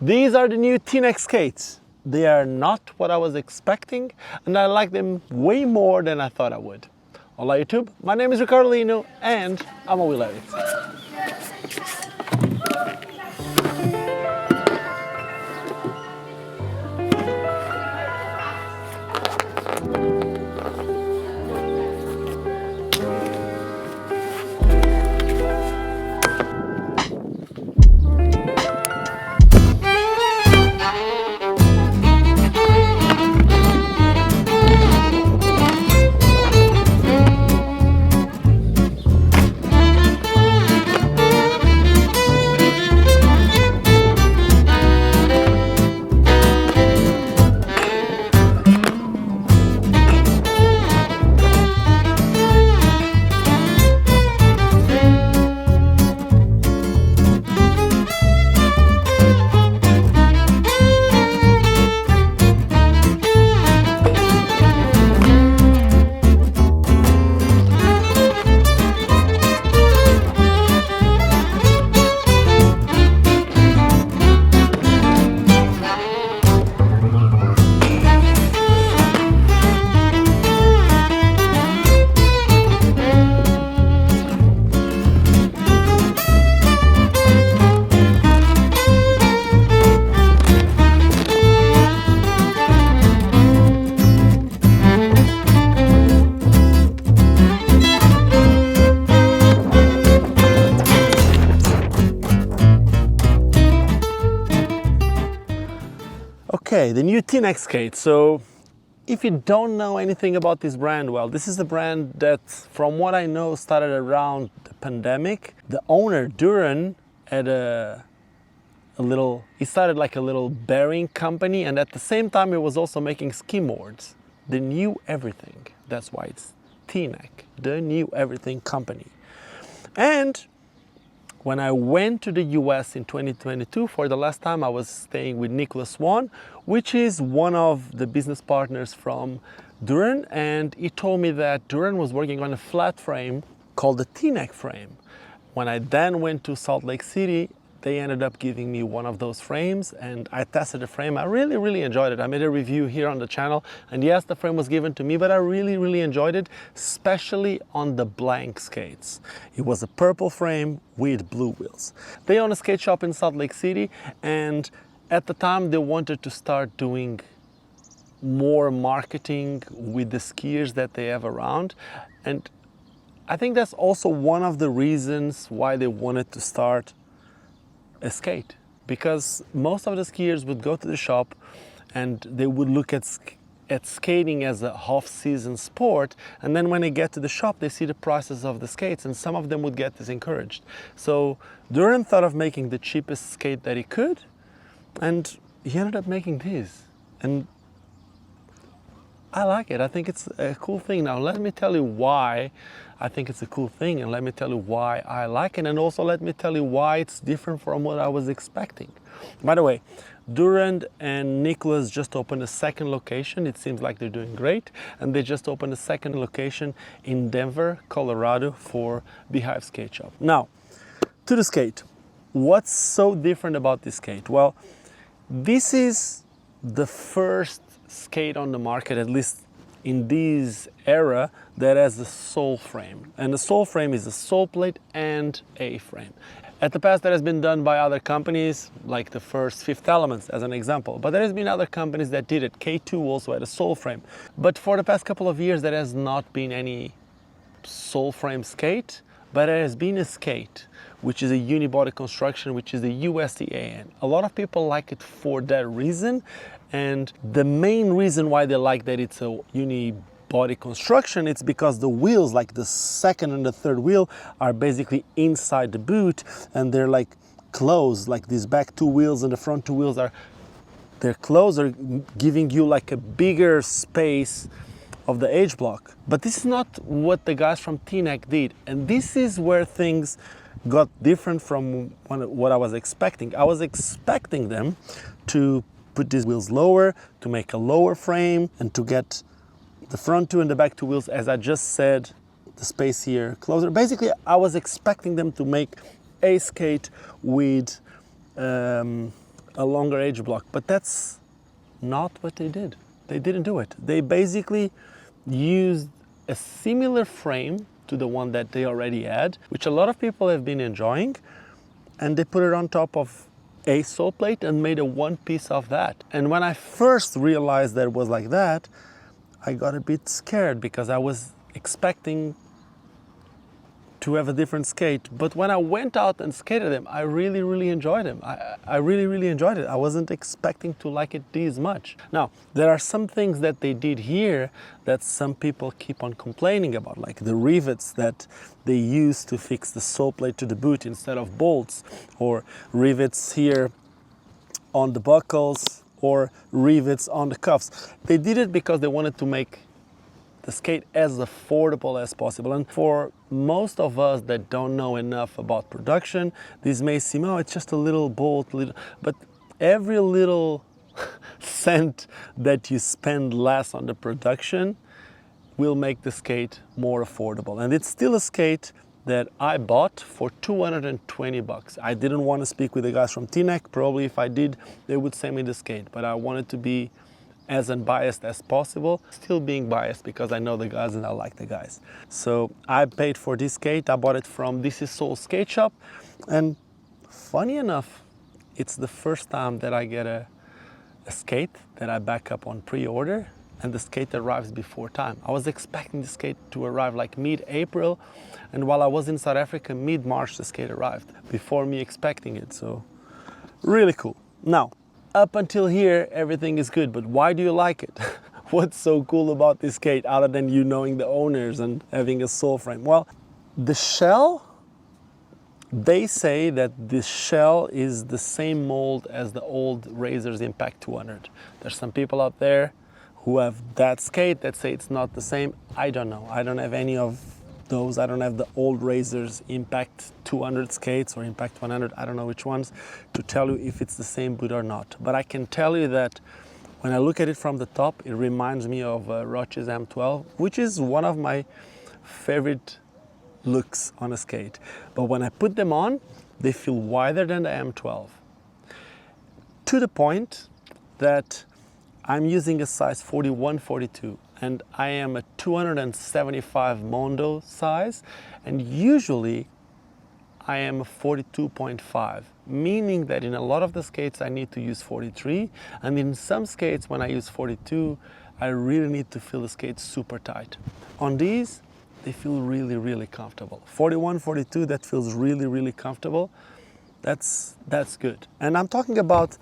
These are the new TNEC skates. They are not what I was expecting, and I like them way more than I thought I would. Hola YouTube, my name is Ricardo Lino, and I'm a wheel addict. Okay, the new TNEC skate. So if you don't know anything about this brand, well, this is a brand that, from what I know, started around the pandemic. The owner, Duran, had he started like a little bearing company, and at the same time he was also making skimboards. The New Everything. That's why it's TNEC, the New Everything company. And when I went to the US in 2022, for the last time, I was staying with Nicholas Swan, which is one of the business partners from Duran, and he told me that Duran was working on a flat frame called the TNEC frame. When I then went to Salt Lake City, they ended up giving me one of those frames, and I tested the frame. I really enjoyed it. I made a review here on the channel, and yes, the frame was given to me, but I really enjoyed it, especially on the blank skates. It was a purple frame with blue wheels. They own a skate shop in Salt Lake City, and at the time they wanted to start doing more marketing with the skiers that they have around, and I think that's also one of the reasons why they wanted to start a skate, because most of the skiers would go to the shop and they would look at skating as a off-season sport, and then when they get to the shop they see the prices of the skates, and some of them would get discouraged. So Duran thought of making the cheapest skate that he could, and he ended up making this, and I like it. I think it's a cool thing. Now let me tell you why I think it's a cool thing, and let me tell you why I like it, and also let me tell you why it's different from what I was expecting. By the way, Duran and Nicholas just opened a second location. It seems like they're doing great, and they just opened a second location in Denver, Colorado for Beehive Skate Shop. Now, to the skate. What's so different about this skate? Well, this is the first skate on the market, at least in this era, that has a sole frame. And the sole frame is a sole plate and a frame. At the past, that has been done by other companies, like the first Fifth Elements as an example. But there has been other companies that did it. K2 also had a sole frame. But for the past couple of years, there has not been any sole frame skate, but there has been a skate, which is a unibody construction, which is the USDA. And a lot of people like it for that reason. And the main reason why they like that it's a unibody construction, it's because the wheels, like the second and the third wheel, are basically inside the boot, and they're like closed, like these back two wheels and the front two wheels they're closed, are giving you like a bigger space of the H block. But this is not what the guys from TNEC did, and this is where things got different from what I was expecting. I was expecting them to put these wheels lower, to make a lower frame, and to get the front two and the back two wheels, as I just said, the space here closer. Basically, I was expecting them to make a skate with a longer edge block, but that's not what they did. They didn't do it. They basically used a similar frame to the one that they already had, which a lot of people have been enjoying, and they put it on top of a sole plate and made a one piece of that. And when I first realized that it was like that, I got a bit scared because I was expecting to have a different skate. But when I went out and skated them, I really enjoyed them. I really enjoyed it. I wasn't expecting to like it this much. Now, there are some things that they did here that some people keep on complaining about, like the rivets that they use to fix the sole plate to the boot instead of bolts, or rivets here on the buckles, or rivets on the cuffs. They did it because they wanted to make the skate as affordable as possible. And for most of us that don't know enough about production, this may seem, oh, it's just a little bolt, but every little cent that you spend less on the production will make the skate more affordable. And it's still a skate that I bought for 220 bucks. I didn't want to speak with the guys from TNEC. Probably if I did, they would send me the skate, but I wanted to be as unbiased as possible, still being biased because I know the guys and I like the guys. So I paid for this skate. I bought it from This Is Soul skate shop, and funny enough, it's the first time that I get a skate that I back up on pre-order and the skate arrives before time. I was expecting the skate to arrive like mid-April, and while I was in South Africa, mid-March the skate arrived before me expecting it. So really cool. Now, up until here, everything is good, but why do you like it? What's so cool about this skate other than you knowing the owners and having a sole frame? Well, the shell, they say that this shell is the same mold as the old Razor's Impact 200. There's some people out there who have that skate that say it's not the same. I don't know. I don't have any of those. I don't have the old Razor's Impact 200 skates or Impact 100, I don't know which ones, to tell you if it's the same boot or not. But I can tell you that when I look at it from the top, it reminds me of Roche's M12, which is one of my favorite looks on a skate. But when I put them on, they feel wider than the M12. To the point that I'm using a size 41, 42. And I am a 275 Mondo size, and usually I am a 42.5, meaning that in a lot of the skates I need to use 43, and in some skates when I use 42, I really need to feel the skate super tight. On these, they feel really comfortable. 41, 42, that feels really comfortable. That's good. And I'm talking about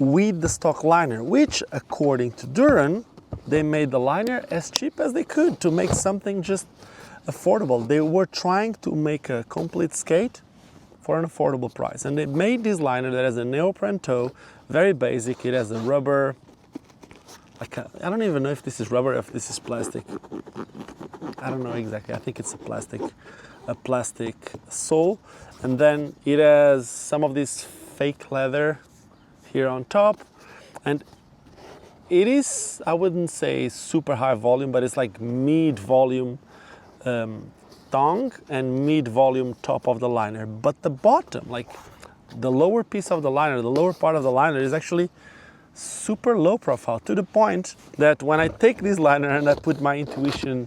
with the stock liner, which according to Duran, they made the liner as cheap as they could to make something just affordable. They were trying to make a complete skate for an affordable price. And they made this liner that has a neoprene toe, very basic. It has a rubber, I don't even know if this is rubber or if this is plastic. I don't know exactly. I think it's a plastic sole. And then it has some of this fake leather here on top. And it is, I wouldn't say super high volume, but it's like mid-volume tongue and mid-volume top of the liner. But the bottom, like the lower piece of the liner, the lower part of the liner is actually super low profile, to the point that when I take this liner and I put my Intuition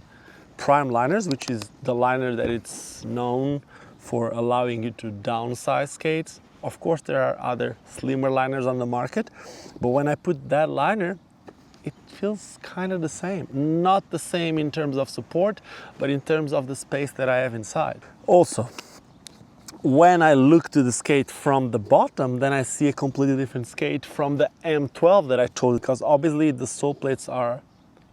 Prime liners, which is the liner that it's known for allowing you to downsize skates. Of course, there are other slimmer liners on the market, but when I put that liner, it feels kind of the same. Not the same in terms of support, but in terms of the space that I have inside. Also, when I look to the skate from the bottom, then I see a completely different skate from the M12 that I told you, because obviously the sole plates are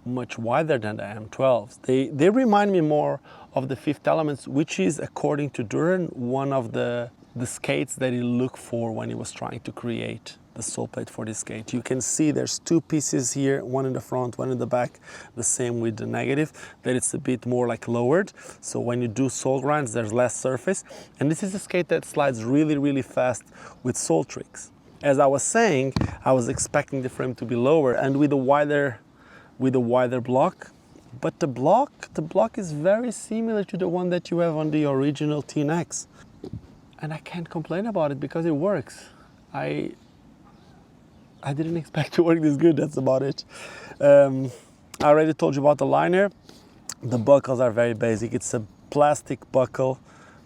much wider than the M12s. They remind me more of the Fifth Elements, which is, according to Duran, one of the skates that he looked for when he was trying to create the sole plate for this skate. You can see there's two pieces here, one in the front, one in the back, the same with the negative, that it's a bit more like lowered. So when you do sole grinds, there's less surface. And this is a skate that slides really fast with sole tricks. As I was saying, I was expecting the frame to be lower and with a wider block, but the block is very similar to the one that you have on the original TNECs. And I can't complain about it because it works. I didn't expect to work this good, that's about it. I already told you about the liner. The buckles are very basic. It's a plastic buckle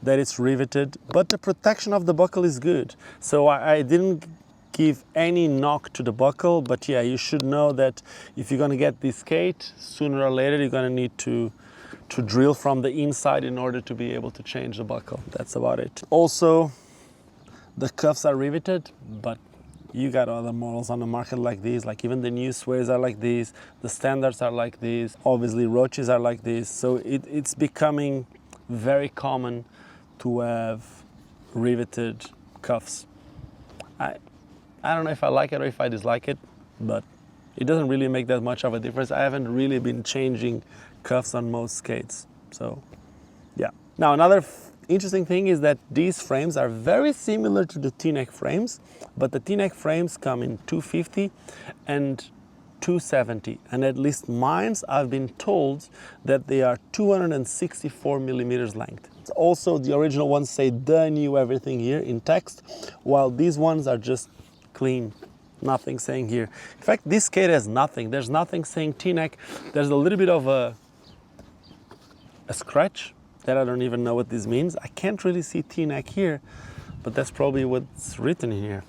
that is riveted, but the protection of the buckle is good. So I didn't give any knock to the buckle, but yeah, you should know that if you're gonna get this skate, sooner or later you're gonna need to drill from the inside in order to be able to change the buckle. That's about it. Also, the cuffs are riveted, but you got other models on the market like these, like even the new suedes are like these, the standards are like these, obviously roaches are like this. So it's becoming very common to have riveted cuffs. I don't know if I like it or if I dislike it, but it doesn't really make that much of a difference. I haven't really been changing cuffs on most skates, so yeah. Now another interesting thing is that these frames are very similar to the TNEC frames, but the TNEC frames come in 250 and 270, and at least mine's, I've been told that they are 264 millimeters length. Also, the original ones say the new everything here in text, while these ones are just clean, nothing saying here. In fact, this skate has nothing. There's nothing saying TNEC. There's a little bit of a scratch that I don't even know what this means. I can't really see TNEC here, but that's probably what's written here.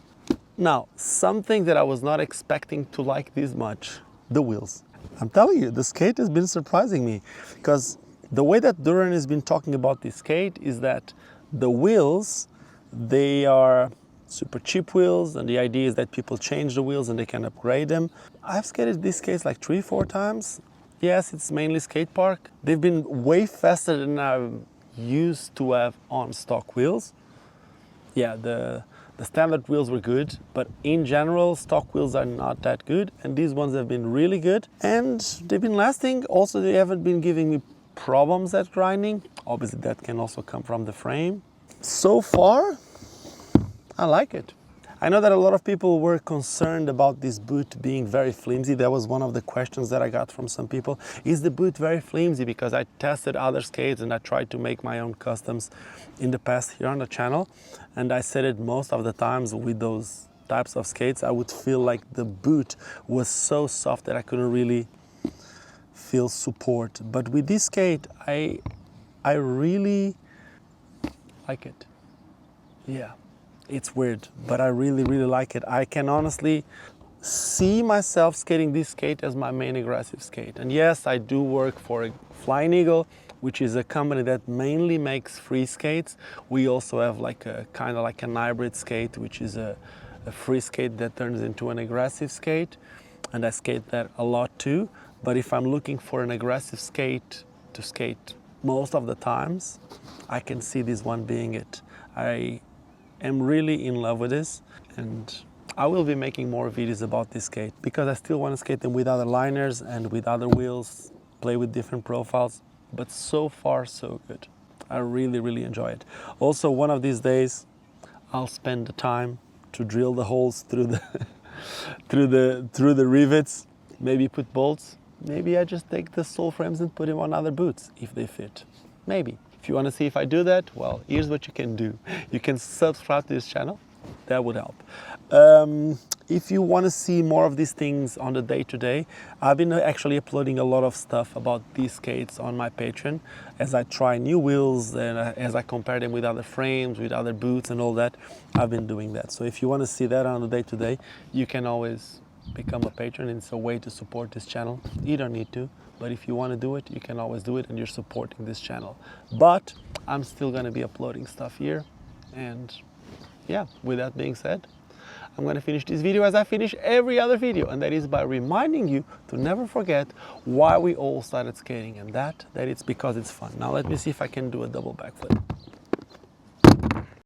Now, something that I was not expecting to like this much, the wheels. I'm telling you, the skate has been surprising me, because the way that Duran has been talking about this skate is that the wheels, they are super cheap wheels, and the idea is that people change the wheels and they can upgrade them. I've skated this skate like 3-4 times. Yes, it's mainly skate park. They've been way faster than I'm used to have on stock wheels. Yeah, the standard wheels were good, but in general, stock wheels are not that good, and these ones have been really good, and they've been lasting. Also, they haven't been giving me problems at grinding. Obviously, that can also come from the frame. So far, I like it. I know that a lot of people were concerned about this boot being very flimsy. That was one of the questions that I got from some people. Is the boot very flimsy? Because I tested other skates and I tried to make my own customs in the past here on the channel. And I said it most of the times with those types of skates, I would feel like the boot was so soft that I couldn't really feel support. But with this skate, I really like it. Yeah. It's weird, but I really, really like it. I can honestly see myself skating this skate as my main aggressive skate. And yes, I do work for Flying Eagle, which is a company that mainly makes free skates. We also have like a kind of like an hybrid skate, which is a free skate that turns into an aggressive skate. And I skate that a lot too. But if I'm looking for an aggressive skate to skate most of the times, I can see this one being it. I am really in love with this, and I will be making more videos about this skate because I still want to skate them with other liners and with other wheels, play with different profiles, but so far so good. I really, really enjoy it. Also, one of these days I'll spend the time to drill the holes through the through the rivets, maybe put bolts. Maybe I just take the sole frames and put them on other boots if they fit. Maybe. If you want to see if I do that, well, here's what you can do. You can subscribe to this channel. That would help. If you want to see more of these things on the day-to-day, I've been actually uploading a lot of stuff about these skates on my Patreon as I try new wheels and as I compare them with other frames, with other boots and all that. I've been doing that. So if you want to see that on the day-to-day, you can always become a patron. It's a way to support this channel. You don't need to, but if you want to do it, you can always do it, and you're supporting this channel. But I'm still going to be uploading stuff here, and yeah, with that being said, I'm going to finish this video as I finish every other video, and that is by reminding you to never forget why we all started skating, and that it's because it's fun. Now let me see if I can do a double backflip.